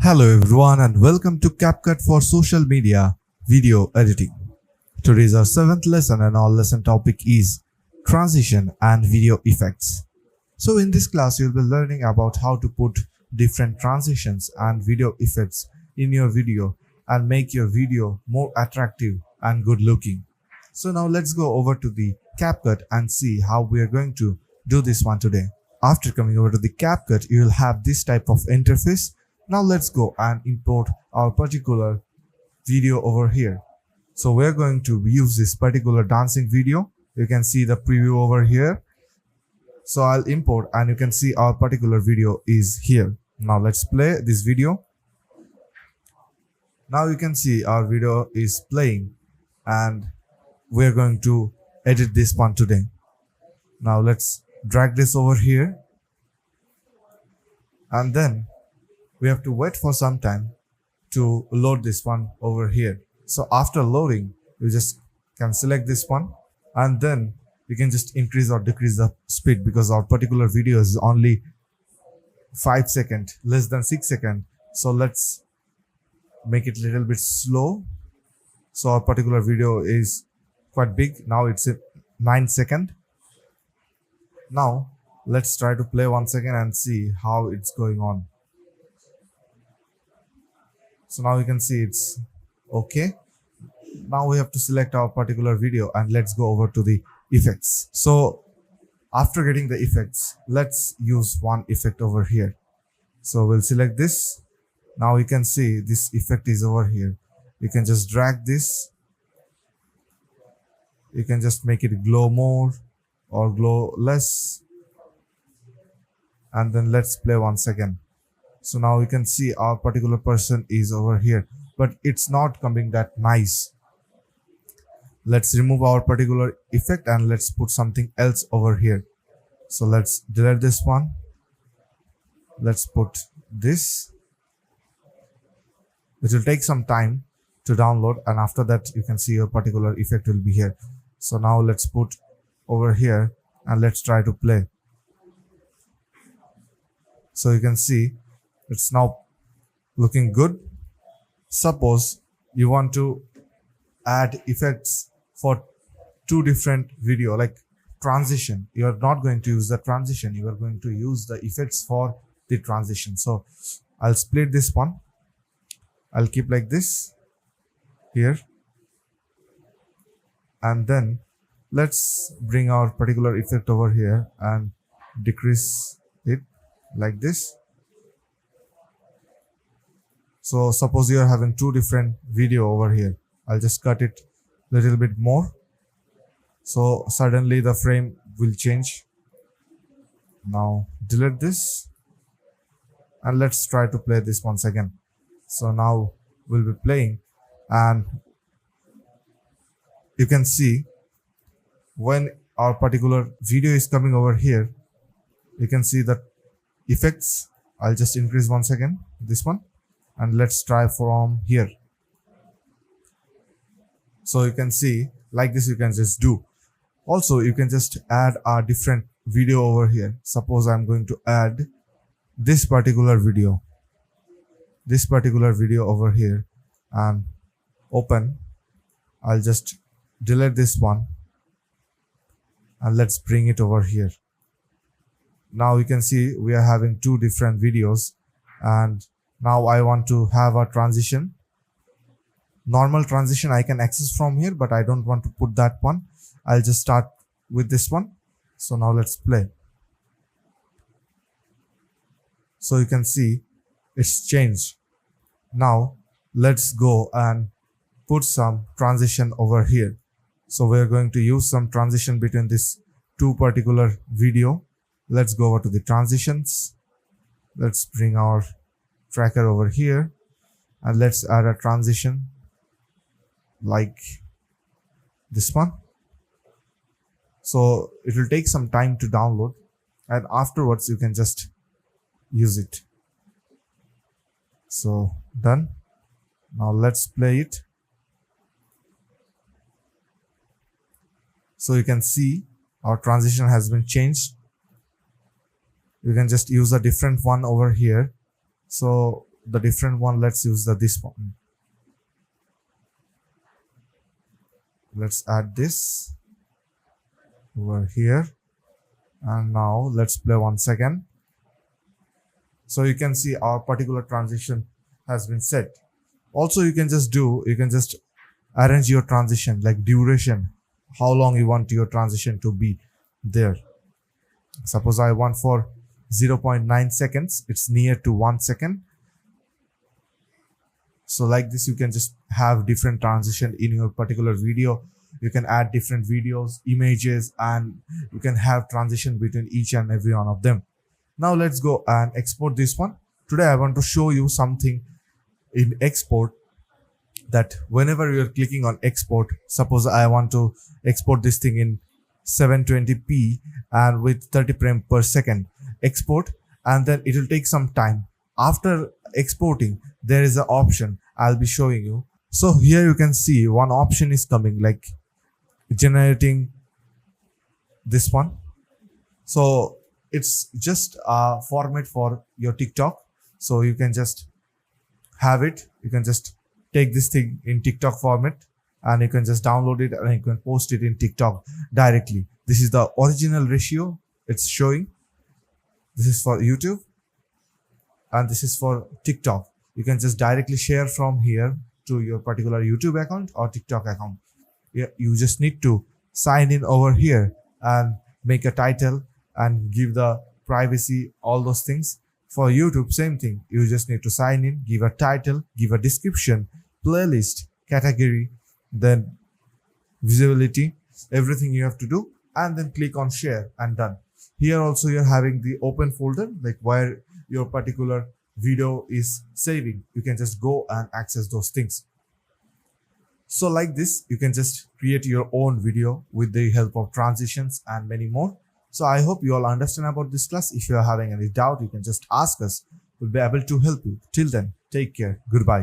Hello everyone and welcome to CapCut for social media video editing. Today is our 7th lesson and our lesson topic is transition and video effects. So in this class you'll be learning about how to put different transitions and video effects in your video and make your video more attractive and good looking. So now let's go over to the CapCut and see how we are going to do this one today. After coming over to the CapCut, you will have this type of interface. Now let's go and import our particular video over here. So we're going to use this particular dancing video. You can see the preview over here. So I'll import and you can see our particular video is here. Now let's play this video. Now you can see our video is playing and we're going to edit this one today. Now let's drag this over here and then we have to wait for some time to load this one over here. So after loading, you just can select this one and then you can just increase or decrease the speed because our particular video is only 5 seconds, less than 6 seconds. So let's make it a little bit slow. So our particular video is quite big. Now it's 9 seconds. Now let's try to play once again and see how it's going on. So now you can see it's okay. Now we have to select our particular video and let's go over to the effects. So after getting the effects, let's use one effect over here. So we'll select this. Now you can see this effect is over here. You can just drag this. You can just make it glow more or glow less. And then let's play once again. So now you can see our particular person is over here, but it's not coming that nice. Let's remove our particular effect and let's put something else over here. So let's delete this one. Let's put this. It will take some time to download and after that you can see your particular effect will be here. So now let's put over here and let's try to play. So you can see it's now looking good. Suppose you want to add effects for two different video like transition. You are not going to use the transition. You are going to use the effects for the transition. So I'll split this one. I'll keep like this here. And then let's bring our particular effect over here and decrease it like this. So suppose you are having two different video over here. I'll just cut it a little bit more. So suddenly the frame will change. Now delete this and let's try to play this once again. So now we'll be playing and you can see when our particular video is coming over here, you can see the effects. I'll just increase once again this one. And let's try from here. So you can see like this you can just do. Also you can just add a different video over here. Suppose I'm going to add this particular video over here and open. I'll just delete this one and let's bring it over here. Now you can see we are having two different videos and now I want to have a transition. Normal transition I can access from here, but I don't want to put that one. I'll just start with this one. So now let's play. So you can see it's changed. Now let's go and put some transition over here. So we're going to use some transition between this two particular video. Let's go over to the transitions. Let's bring our tracker over here and let's add a transition like this one. So it will take some time to download and afterwards you can just use it. So done. Now let's play it. So you can see our transition has been changed. You can just use a different one over here. So the different one, let's use this one. Let's add this over here, and now let's play once again. So you can see our particular transition has been set. Also, you can just arrange your transition, like duration, how long you want your transition to be there. Suppose I want for 0.9 seconds, it's near to 1 second. So like this, you can just have different transition in your particular video. You can add different videos, images, and you can have transition between each and every one of them. Now let's go and export this one. Today I want to show you something in export, that whenever you're clicking on export, suppose I want to export this thing in 720p and with 30 frames per second, export, and then it will take some time. After exporting, there is an option I'll be showing you. So here you can see one option is coming, like generating this one. So it's just a format for your TikTok. So you can just have it. You can just take this thing in TikTok format, and you can just download it and you can post it in TikTok directly. This is the original ratio it's showing. This is for YouTube and this is for TikTok. You can just directly share from here to your particular YouTube account or TikTok account. You just need to sign in over here and make a title and give the privacy, all those things. For YouTube, same thing. You just need to sign in, give a title, give a description, playlist, category, then visibility, everything you have to do, and then click on share and done. Here also you're having the open folder, like where your particular video is saving. You can just go and access those things. So like this, you can just create your own video with the help of transitions and many more. So I hope you all understand about this class. If you are having any doubt, you can just ask us. We'll be able to help you. Till then, take care. Goodbye.